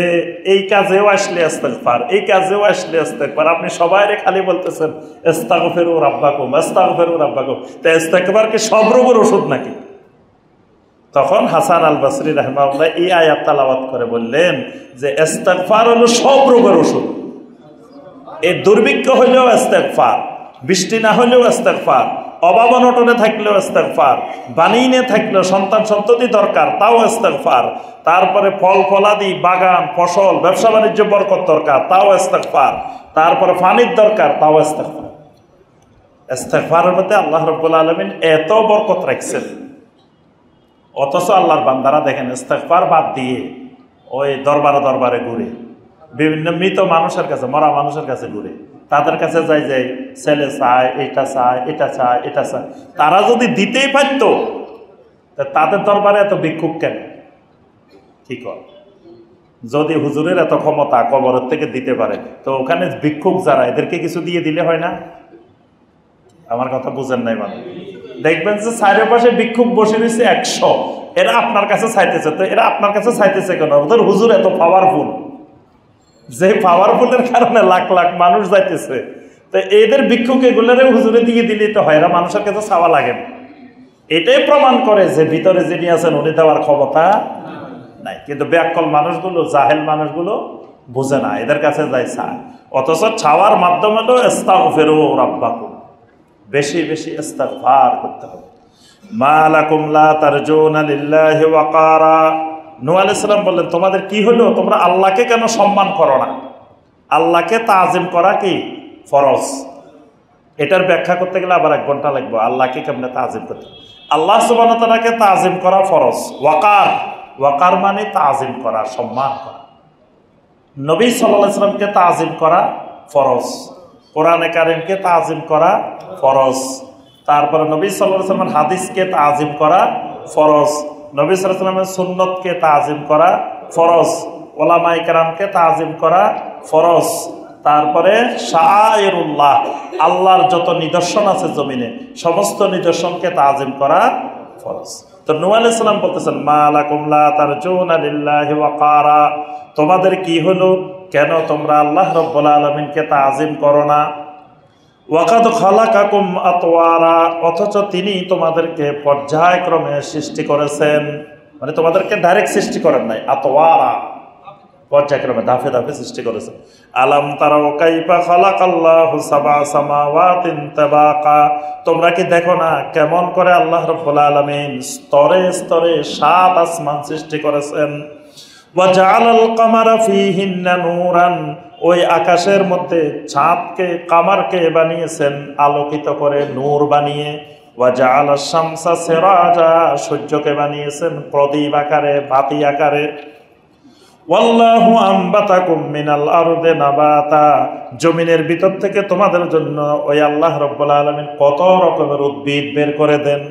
এই কাজেও আসলে ইস্তেগফার, এই কাজেও আসলে ইস্তেগফার, আপনি সবাইরে খালি বলতেছেন ইস্তাগফিরু রাব্বাকুম, ইস্তাগফিরু রাব্বাকুম। তো ইস্তেগফার কি সব রোগের ওষুধ নাকি? তখন হাসান আল বসরি রাহিমাহুল্লাহ এই আয়াত তেলাওয়াত করে বললেন যে ইস্তেগফার হলো সব রোগের ওষুধ। এই দুর্ভিক্ষ হইলেও ইস্তেগফার, বৃষ্টি না হইলেও ইস্তেগফার, অভাব অনটনে থাকলেও ইস্তেগফার, বানিয়ে থাকলেও সন্তান সন্ততি দরকার তাও ইস্তেগফার, তারপরে ফল ফলাদি বাগান ফসল ব্যবসা বাণিজ্য বরকত দরকার তাও ইস্তেগফার, তারপরে পানির দরকার তাও ইস্তেগফার। ইস্তেগফারের মধ্যে আল্লাহ রাব্বুল আলামিন এত বরকত রাখছেন, অথচ আল্লাহর বান্দারা দেখেন ইস্তেগফার বাদ দিয়ে ওই দরবারে দরবারে ঘুরে, বিভিন্ন মৃত মানুষের কাছে, মরা মানুষের কাছে ঘুরে, তাদের কাছে যাই যাই ছেলে চায়, এটা চায়, এটা চায়, এটা চায়। তারা যদি দিতেই পারত তাদের দরবারে এত ভিক্ষুক কেন? ঠিক হয়, যদি হুজুরের এত ক্ষমতা কবরের থেকে দিতে পারে, তো ওখানে ভিক্ষুক যারা এদেরকে কিছু দিয়ে দিলে হয় না? আমার কথা বুঝেন নাই মানে? দেখবেন যে চারিপাশে ভিক্ষুক বসে রয়েছে 100, এরা আপনার কাছে চাইতেছে। তো এরা আপনার কাছে চাইতেছে কেন? ওদের হুজুর এত পাওয়ারফুল, যে পাওয়ারফুলের কারণে লাখ লাখ মানুষ যাইতেছে। তো এদের ভিক্ষুক এগুলোরে হুজুরে দিয়ে দিলেই তো হয়, এরা মানুষের কাছে চাওয়া লাগে না। এটাই প্রমাণ করে যে ভিতরে যিনি আছেন উনি দেওয়ার ক্ষমতা নাই। কিন্তু ব্যাকল মানুষগুলো, জাহেল মানুষগুলো বুঝে না, এদের কাছে যাই চায়। অথচ চাওয়ার মাধ্যমে তো ইস্তাগফিরু রাব্বাকুম, বেশি বেশি ইস্তিগফার করতে হবে। মা লাকুম লা তারজুনা লিল্লাহি ওয়াকারা। নূহ আলাইহিস সালাম বললেন, তোমাদের কি হলো, তোমরা আল্লাহকে কেন সম্মান করো না? আল্লাহকে তাজিম করা কি ফরজ। এটার ব্যাখ্যা করতে গেলে আবার 1 ঘন্টা লাগবে। আল্লাহকে কেমনে তাজিম করতে? আল্লাহ সুবহানাহু ওয়া তাআলাকে তাজিম করা ফরজ। ওয়াকার, ওয়াকার মানে তাজিম করা, সম্মান করা। নবী সাল্লাল্লাহু আলাইহি সাল্লামকে তাজিম করা ফরজ, কোরআনে কারিমকে তাজিম করা ফরজ, তারপরে নবী সাল্লাল্লাহু আলাইহি সাল্লামের হাদিসকে তাজিম করা ফরজ, নবী সাল্লাল্লাহু আলাইহি সাল্লামের সুন্নতকে তাজিম করা ফরজ, ওলামায়ে কেরামকে তাজিম করা ফরজ, তারপরে শাআইরুল্লাহ, আল্লাহর যত নিদর্শন আছে জমিনে সমস্ত নিদর্শনকে তাজিম করা ফরজ। তো নূহ আলাইহিস সালাম বলতেছেন, মা লাকুম লা তারজুনা লিল্লাহি ওয়াকারা, তোমাদের কি হলো, কেন তোমরা আল্লাহ রাব্বুল আলামিনকে তাজিম করো না? ওয়াকাদ খালাকাকুম আতওয়ারা, অথচ তিনি তোমাদেরকে পর্যায়ক্রমে সৃষ্টি করেছেন। মানে তোমাদেরকে ডাইরেক্ট সৃষ্টি করেন নাই, আতওয়ারা পর্যায়ক্রমে ধাপে ধাপে সৃষ্টি করেছেন। আলাম তারাও কাইফা খালাকাল্লাহু সাবআ সামাওয়াতিন তাবাকা, তোমরা কি দেখো না কেমন করে আল্লাহ রাব্বুল আলামিন স্তরে স্তরে 7 আসমান সৃষ্টি করেছেন। ওয়া জাআলাল কামারা ফীহিন্না নূরান, ওই আকাশের মধ্যে চাঁদকে, কামারকে বানিয়েছেন আলোকিত করে, নূর বানিয়ে। ওয়া জাআলাশ শামসা সিরাজা, সূর্যকে বানিয়েছেন প্রদীপ আকারে, বাতি আকারে। ওয়াল্লাহু আনবাতাকুম মিনাল আরদি নাবাতা, জমিনের ভিতর থেকে তোমাদের জন্য ওই আল্লাহ রাব্বুল আলামিন কত রকমের উদ্ভিদ বের করে দেন।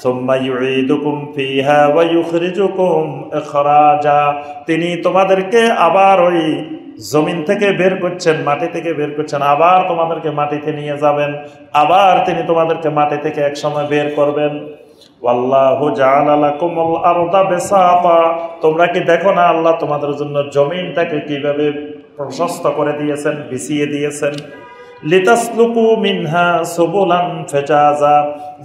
সুম্মা ইউঈদুকুম ফিহা ওয়া ইউখরিজুকুম ইখরাজা, তিনি তোমাদেরকে আবার ওই জমিন থেকে বের করছেন, মাটি থেকে বের করছেন, আবার তোমাদেরকে মাটিতে নিয়ে যাবেন, আবার তিনি তোমাদেরকে মাটি থেকে এক সময় বের করবেন। ওয়াল্লাহু জাআলা লাকুমুল আরদা বিসাতা, তোমরা কি দেখো না আল্লাহ তোমাদের জন্য জমিনটাকে কিভাবে প্রশস্ত করে দিয়েছেন, বিছিয়ে দিয়েছেন। লিতাসলুকু মিনহা সুবুলান ফিজাজা,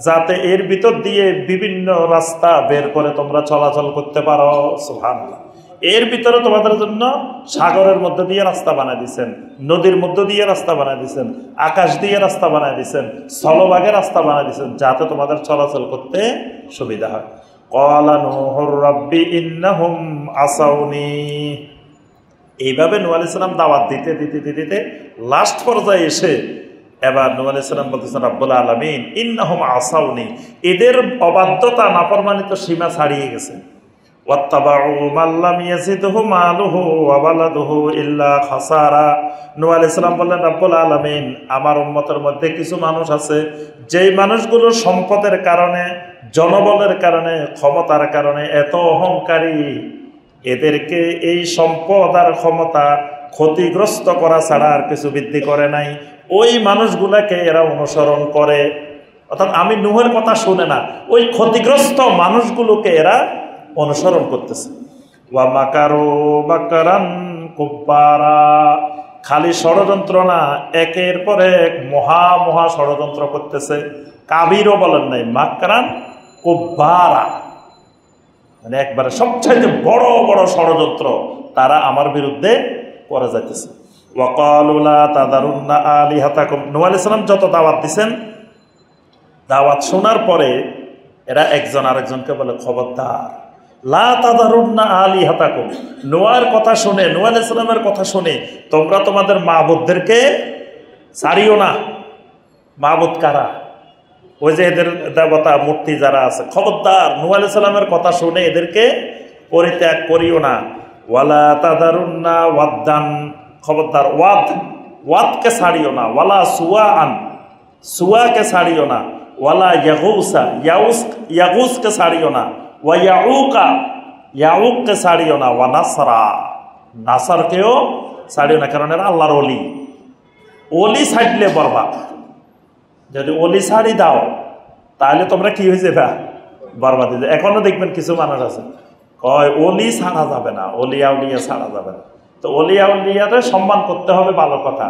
যাতে এর ভিতর দিয়ে বিভিন্ন রাস্তা বের করে তোমরা চলাচল করতে পারো। সুবহানাল্লাহ, এর ভিতরে তোমাদের জন্য সাগরের মধ্যে দিয়ে রাস্তা বানায় দিয়েছেন, নদীর মধ্যে দিয়ে রাস্তা বানায় দিয়েছেন, আকাশ দিয়ে রাস্তা বানায় দিয়েছেন, স্থলভাগে রাস্তা বানায় দিয়েছেন, যাতে তোমাদের চলাচল করতে সুবিধা হয়। ক্বালা নূহুর রাব্বি ইন্নাহুম আসাউনি, এইভাবে নূহ আলাইহিস সালাম দাওয়াত দিতে দিতে দিতে লাস্ট পর্যায়ে এসে এবার নূহ আলাইহিস সালাম বলতেছেন, রব্বুল আলামিন ইন্নাহুম আসাউনি, এদের অবাধ্যতা নাফরমানিত সীমা ছাড়িয়ে গেছে। ওয়াত্তাবাউ মান লাম ইয়াজিদহু মালুহু ওয়া ওয়ালাদুহু ইল্লা খাসারা, নূহ আলাইহিস সালাম বললেন, রব্বুল আলামিন আমার উম্মতের মধ্যে কিছু মানুষ আছে যেই মানুষগুলো সম্পদের কারণে, জনবলের কারণে, ক্ষমতার কারণে এত অহংকারী, এদেরকে এই সম্পদ আর ক্ষমতা ক্ষতিগ্রস্ত করা ছাড়া আর কিছু বৃদ্ধি করে নাই। ওই মানুষগুলাকে এরা অনুসরণ করে, অর্থাৎ আমি নূহের কথা শুনে না, ওই ক্ষতিগ্রস্ত মানুষগুলোকে এরা অনুসরণ করতেছে। ওয়া মাকারু মাকরান কুব্বারা, খালি ষড়যন্ত্র না, একের পর এক মহা মহা ষড়যন্ত্র করতেছে। কাবিরও বলেন নাই, মাকরান কুব্বারা, মানে একবারে সবচাইতে বড় বড় ষড়যন্ত্র তারা আমার বিরুদ্ধে করে যাইতেছে। ওয়াকালু লা তাদারুন্না আলিহাতাকুম, নূহ আলাইহিস সালাম যত দাওয়াত দিছেন, দাওয়াত শোনার পরে এরা একজন আরেকজনকে বলে, খবরদার, লা তাদারুন্না আলিহাতাকুম, নূহের কথা শুনে, নূহ আলাইহিস সালামের কথা শুনে তোমরা তোমাদের মাবুদদেরকে ছাড়িও না। মাবুদ কারা? ওই যে এদের দেবতা মূর্তি যারা আছে, খবরদার নূহ আলাইহিস সালামের কথা শুনে এদেরকে পরিত্যাগ করিও না। ওয়ালা তাদারুন্না ওয়াদ্দান, খবরদার ওয়াদকে ছাড়িও না। ওয়ালা সুয়াআন, সুয়াকে ছাড়িও না। ওয়ালা ইয়াগুসা, ইয়াগুসকে ছাড়িও না। ওয়া ইয়াউকা, ইয়াউককে ছাড়িও না। ওয়া নাসরা, নাসরকেও ছাড়িও না, কারণ এরা আল্লাহর ওলি। ওলি ছাড়লে বরবাদ। যদি ওলি ছাড়ি দাও তাহলে তোমরা কি হয়ে যাবে? বরবাদ হয়ে যাবে। এখনো দেখবেন কিছু মানুষ আছে কয় ওলি ছাড়া যাবে না, অলিয়া উলিয়া ছাড়া যাবে না। তো অলিয়া উলিয়ারে সম্মান করতে হবে, ভালো কথা।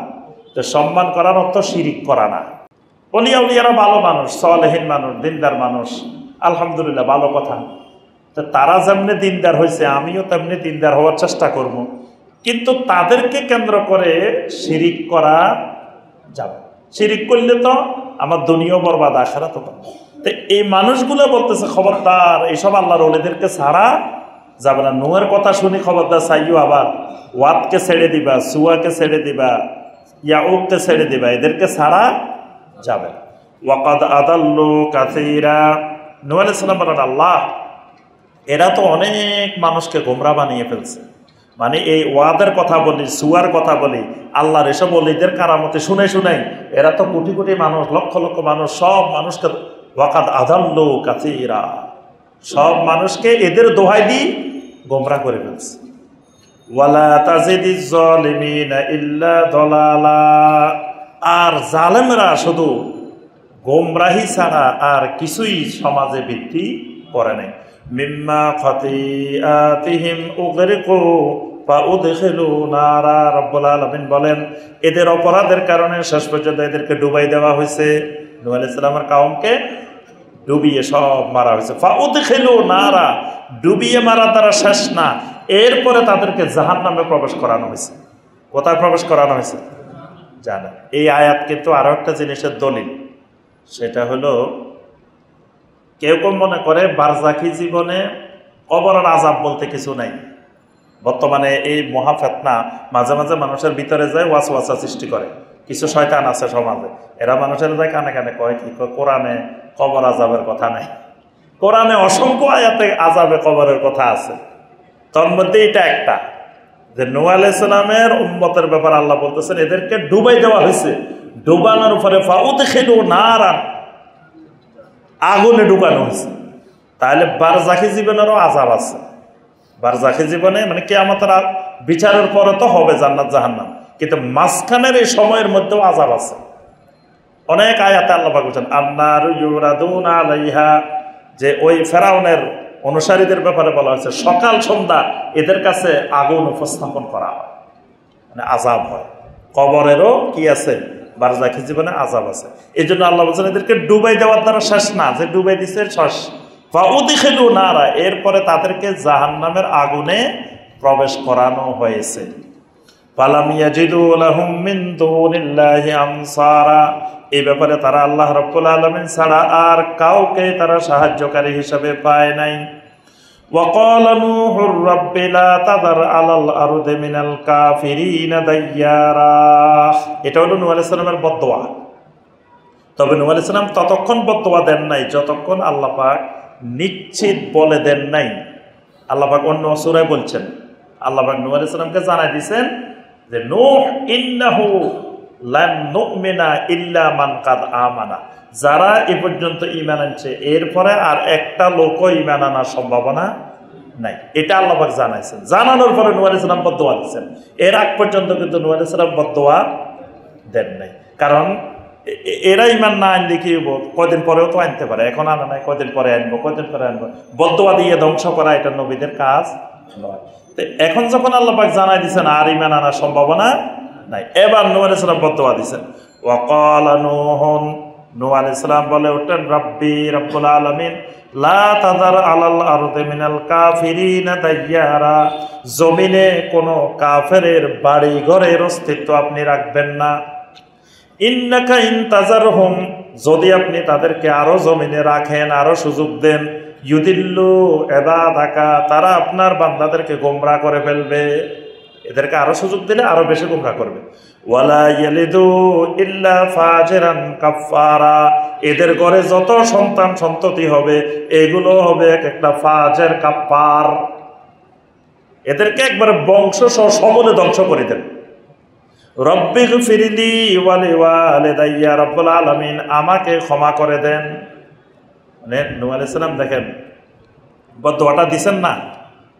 তো সম্মান করার অর্থ শিরিক করা না। অলিয়া উলিয়ারা ভালো মানুষ, সালেহীন মানুষ, দিনদার মানুষ, আলহামদুলিল্লাহ, ভালো কথা। তো তারা যেমনি দিনদার হয়েছে, আমিও তেমনি দিনদার হওয়ার চেষ্টা করব। কিন্তু তাদেরকে কেন্দ্র করে শিরিক করা যাবে। শিরিক করলে তো আমার দুনিয়াও বরবাদ, আখিরাত তো। এই মানুষগুলো বলতেছে, খবরদার, এইসব আল্লাহর ওলিদেরকে ছাড়া যাবে না। নূহের কথা শুনি খবরদার চাইও, আবার ওয়াদকে ছেড়ে দিবা, সুয়াকে ছেড়ে দিবা, ইয়াউককে ছেড়ে দিবা, এদেরকে ছাড়া যাবে না। ওয়াকাদ আদাল্লু কাসীরা, নূহ আলাইহিস সালাম বলেন, আল্লাহ, এরা তো অনেক মানুষকে গোমরা বানিয়ে ফেলছে। মানে এই ওয়াদের কথা বলি, সুয়ার কথা বলি, আল্লাহর এসব ওলিদের কারামতে শুনে শুনে এরা তো কোটি কোটি মানুষ, লক্ষ লক্ষ মানুষ, সব মানুষকে, ওয়াকাদ আদাল্লু কাসীরা, সব মানুষকে এদের দোহাই দিয়ে গোমরা করে ফেলছে। ওয়ালা তাজিদিজ জালিমিনা ইল্লা দালালা, আর জালেমরা শুধু গোমরাহি ছাড়া আর কিছুই সমাজে বৃদ্ধি করে নাই। মিম্মা খাতিআতিহিম উগরিকু ফাউদখিলু নারা, রব্বুল আলামিন বলেন, এদের অপরাধের কারণে শেষ পর্যন্ত এদেরকে ডুবাই দেওয়া হয়েছে। নূহ আলাইহিস সালামের কওমকে ডুবিয়ে সব মারা হয়েছে। ফাউদখিলু নারা, ডুবিয়ে মারা দ্বারা শেষ না, এরপরে তাদেরকে জাহান্নামে প্রবেশ করানো হয়েছে। কোথায় প্রবেশ করানো হয়েছে জানেন? এই আয়াত কিন্তু আরো একটা জিনিসের দলিল, সেটা হলো কেউ কেউ মনে করে বারজাখি জীবনে কবরের আযাব বলতে কিছু নাই। বর্তমানে এই মহাফেতনা মাঝে মাঝে মানুষের ভিতরে যায়, ওয়াসওয়াসা সৃষ্টি করে। কিছু শয়তান আছে সমাজে, এরা মানুষের যায় কানে কানে কয় কি, কোরআনে কবর আযাবের কথা নাই। কোরআনে অসংখ্য আয়াতে আযাবে কবরের কথা আছে। তার মধ্যে এটা একটা, যে নূহ আলাইহিস সালামের উম্মতের ব্যাপারে আল্লাহ বলতেছেন, এদেরকে ডুবাই দেওয়া হয়েছে। ডুবানোর উপরে ফাউদখিলু নারান, আগুনে ডুবানো হয়েছে। তাহলে বারজাখি জীবনেরও আযাব আছে। বারজাখি জীবনে মানে কিয়ামতের বিচারের পরে তো হবে জান্নাত জাহান্নাম, কিন্তু মাঝখানের এই সময়ের মধ্যেও আযাব আছে। অনেক আয়াতে আল্লাহ পাক বলেন, আন্নারু ইউরাদুনা আলাইহা, যে ওই ফেরাউনের অনুসারীদের ব্যাপারে বলা হয়েছে, সকাল সন্ধ্যা এদের কাছে আগুন উপস্থাপন করা হয়, মানে আযাব হয়। কবরেরও কি আছে? বারজাখি জীবনে আযাব আছে। এই জন্য আল্লাহ বলছেন, এদেরকে ডুবাই দেওয়ার দ্বারা শেষ না, যে ডুবাই দিচ্ছে শেষ। ফাউদখিলু নারা, এরপরে তাদেরকে জাহান্নামের আগুনে প্রবেশ করানো হয়েছে। ফালাম ইয়াজিদু লাহুম মিন দুনিল্লাহি আনসারা, এই ব্যাপারে তারা আল্লাহ রাব্বুল আলামিন ছাড়া আর কাউকে তারা সাহায্যকারী হিসেবে পায় নাই। ওয়াকালা নূহুর রাব্বি লা তাযার আলাল আরদি মিনাল কাফিরিনা দাইয়ারা, এটা হলো নূহ আলাইহিস সালামের বদদোয়া। তবে নূহ আলাইহিস সালাম ততক্ষণ বদদোয়া দেন নাই যতক্ষণ আল্লাহ পাক নিশ্চিত বলে দেন নাই। আল্লাহ পাক অন্য সূরায় বলছেন, আল্লাহ পাক নূহ আলাইহিস সালামকে জানাই দিয়েছেন যে নূহ ইন্নাহু লান নুমিনা ইল্লা মান কাদ আমানা, যারা এ পর্যন্ত ঈমান আনছে এরপরে আর একটা লোকও ঈমান আনার সম্ভাবনা নাই। এটা আল্লাহ পাক জানাইছেন। জানানোর পরে নূহ আলাইহিস সালাম বদদোয়া দিচ্ছেন। এর আগ পর্যন্ত কিন্তু নূহ আলাইহিস সালাম বদদোয়া দেন নাই, কারণ এরা ঈমান না আনলে কি কদিন পরেও তো আনতে পারে, এখন আনা নাই, কদিন পরে আনবো, কদিন পরে আনবো। বদদোয়া দিয়ে ধ্বংস করা এটা নবীদের কাজ নয়। তো এখন যখন আল্লাহ পাক জানাই দিচ্ছেন আর ঈমান আনার সম্ভাবনা নাই, এবার নূহ আলাইহিস সালাম বদদোয়া দিচ্ছেন। ওয়াকালা নূহুন, নূহ আলাইহিস সালাম বলে উঠলেন, রব্বি রব্বুল আলামিন লা তাযার আলাল আরদি মিনাল কাফিরিনা দাইয়ারা, জমিনে কোনো কাফেরের বাড়ি ঘরের অস্তিত্ব আপনি রাখবেন না। ইন্নাকা ইন তাযারহুম, যদি আপনি তাদেরকে আরো জমিনে রাখেন, আরো সুযোগ দেন, ইউদিল্লু ইবাদাকা, তারা আপনার বান্দাদেরকে গোমরাহ করে ফেলবে। এদেরকে আরো সুযোগ দিলে আরো বেশি গোমরাহ করবে। ওয়ালা ইয়ালিদু ইল্লা ফাজিরান কাফারা, এদের ঘরে যত সন্তান সন্ততি হবে এগুলো হবে এক একটা ফাজের কাফার, এদেরকে একবারে বংশ সহ সমূলে ধ্বংস করে দেন। রব্বি গফিরলি ওয়ালি ওয়ালিদাইয়া, রব্বুল আলামিন আমাকে ক্ষমা করে দেন। মানে নূহ আলাইহিস সালাম দেখেন বদদোয়াটা দিছেন না,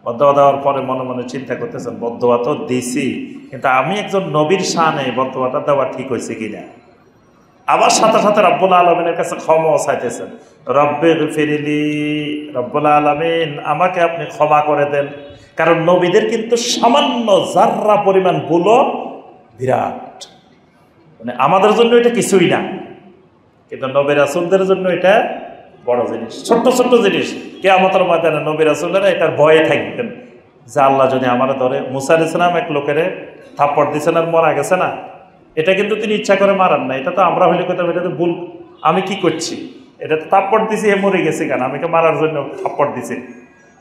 বদদোয়া দেওয়ার পরে মনে মনে চিন্তা করতেছেন বদদোয়া তো দিছি, কিন্তু আমি একজন নবীর শানে বদদোয়াটা দেওয়া ঠিক হয়েছে কিনা। আবার সাথে সাথে রব্বুল আলামিনের কাছে ক্ষমা চাইতেছেন, রব্বি গফিরলি, রব্বুল আলামিন আমাকে আপনি ক্ষমা করে দেন। কারণ নবীদের কিন্তু সামান্য জাররা পরিমাণ ভুলও বিরাট, মানে আমাদের জন্য এটা কিছুই না, কিন্তু নবী রাসূলদের জন্য এটা বড় জিনিস, ছোট্ট ছোট্ট জিনিস। কিয়ামতের ময়দানে নবী রাসূলরা এটার ভয়ে থাকবেন যে আল্লাহ যদি আমার ধরে। মুসা আলাইহিস সালাম এক লোকের থাপ্পড় দিয়েছেন আর মারা গেছে না, এটা কিন্তু তিনি ইচ্ছা করে মারান না, এটা তো আমরা হইলে কথা, এটা তো ভুল, আমি কি করছি, এটা তো থাপ্পড় দিছি, এ মরে গেছে কেন, আমাকে মারার জন্য থাপ্পড় দিছে।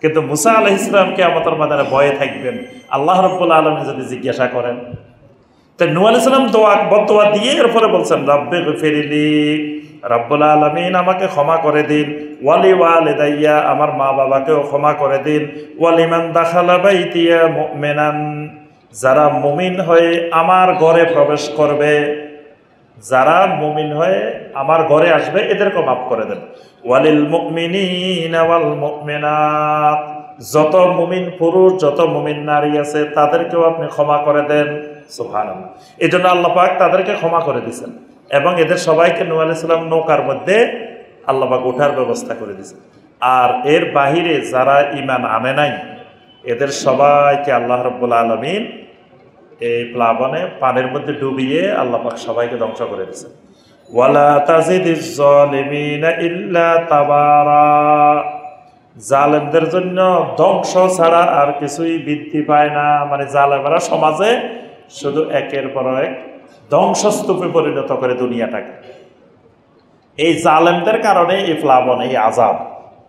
কিন্তু মুসা আলাইহিস সালাম কিয়ামতের ময়দানে ভয়ে থাকবেন আল্লাহ রাব্বুল আলামিন যদি জিজ্ঞাসা করেন। তো নূহ আলাইহিস সালাম বদদোয়া দিয়ে এরপরে বলছেন, রব্বি গফিরলি, রব্বুল আলামিন আমাকে ক্ষমা করে দিন, ওয়ালি ওয়ালিদাইয়া, আমার মা বাবাকেও ক্ষমা করে দিন, ওয়ালিমান দাখালা বাইতিয়া মুমিনান, যারা মুমিন হয়ে আমার ঘরে প্রবেশ করবে, যারা মুমিন হয়ে আমার ঘরে আসবে এদেরকে মাফ করে দেন। ওয়ালিল মুমিনিনা ওয়াল মুমিনাত, যত মুমিন পুরুষ যত মুমিন নারী আছে তাদেরকেও আপনি ক্ষমা করে দেন। সুবহানাল্লাহ। এই জন্য আল্লাহ পাক তাদেরকে ক্ষমা করে দিয়েছেন এবং এদের সবাইকে নূহ আলাইহিস সালাম নৌকার মধ্যে আল্লাহ পাক ওঠার ব্যবস্থা করে দিয়েছেন। আর এর বাহিরে যারা ঈমান আনে নাই এদের সবাইকে আল্লাহ রাব্বুল আলামিন এই প্লাবনে পানির মধ্যে ডুবিয়ে আল্লাহ পাক সবাইকে ধ্বংস করে দিয়েছেন। ওয়ালা তাজিদিজ জালিমিনা ইল্লা তাবারা, জালেমদের জন্য ধ্বংস ছাড়া আর কিছুই বৃদ্ধি পায় না। মানে জালেমরা সমাজে শুধু একের পর এক ধ্বংসস্তূপে পরিণত করে দুনিয়াটাকে। এই জালেমদের কারণে এই প্লাবন, এই আযাব।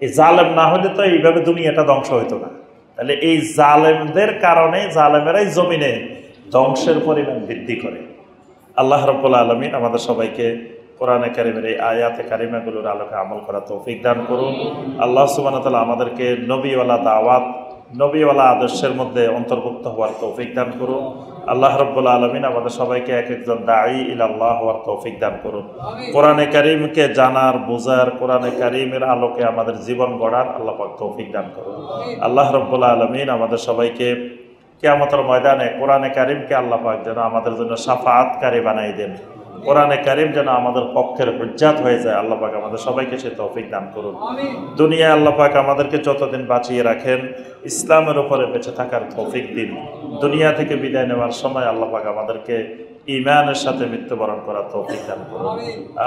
এই জালেম না হলে তো এইভাবে দুনিয়াটা ধ্বংস হইতো না। তাহলে এই জালেমদের কারণে জালেমেরাই জমিনে ধ্বংসের পরিমাণ বৃদ্ধি করে। আল্লাহ রাব্বুল আলামিন আমাদের সবাইকে কোরআনে কারিমের এই আয়াতে কারিমাগুলোর আলোকে আমল করা তৌফিক দান করুন। আল্লাহ সুবহানাহু ওয়া তাআলা আমাদেরকে নবীওয়ালা দাওয়াত, নবীওয়ালা আদর্শের মধ্যে অন্তর্ভুক্ত হওয়ার তৌফিক দান করুন। আল্লাহ রাব্বুল আলামিন আমাদের সবাইকে এক একজন দাঈ ইলাল্লাহ হওয়ার তৌফিক দান করুন। কোরআনে কারিমকে জানার, বোঝার, কোরআনে কারিমের আলোকে আমাদের জীবন গড়ার আল্লাহ পাক তৌফিক দান করুন। আল্লাহ রাব্বুল আলামিন আমাদের সবাইকে কিয়ামতের ময়দানে কোরআনে কারিমকে আল্লাহ পাক যেন আমাদের জন্য শাফাআতকারী বানাই দেন। কোরআনে কারিম যেন আমাদের পক্ষের হুজ্জাত হয়ে যায়। আল্লাহ পাক আমাদের সবাইকে সে তৌফিক দান করুন। দুনিয়ায় আল্লাহ পাক আমাদেরকে যতদিন বাঁচিয়ে রাখেন ইসলামের উপরে বেঁচে থাকার তৌফিক দিন। দুনিয়া থেকে বিদায় নেওয়ার সময় আল্লাহ পাক আমাদেরকে ঈমানের সাথে মৃত্যুবরণ করার তৌফিক দান করুন।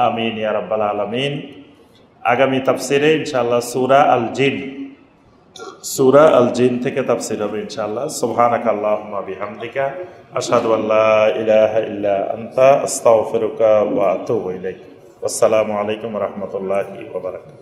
আমিন ইয়া রাব্বাল আলামিন। আগামী তাফসিরে ইনশাআল্লাহ সূরা আল জিন থেকে তাফসির হবে ইনশাআল্লাহ। সুবহানাকা আল্লাহুম্মা বিহামদিকা আশহাদু আল্লা ইলাহা ইল্লা আনতা আস্তাগফিরুকা ওয়া আতুবু ইলাইক। আসসালামু আলাইকুম ওয়া রাহমাতুল্লাহি ওয়া বারাকাতুহু।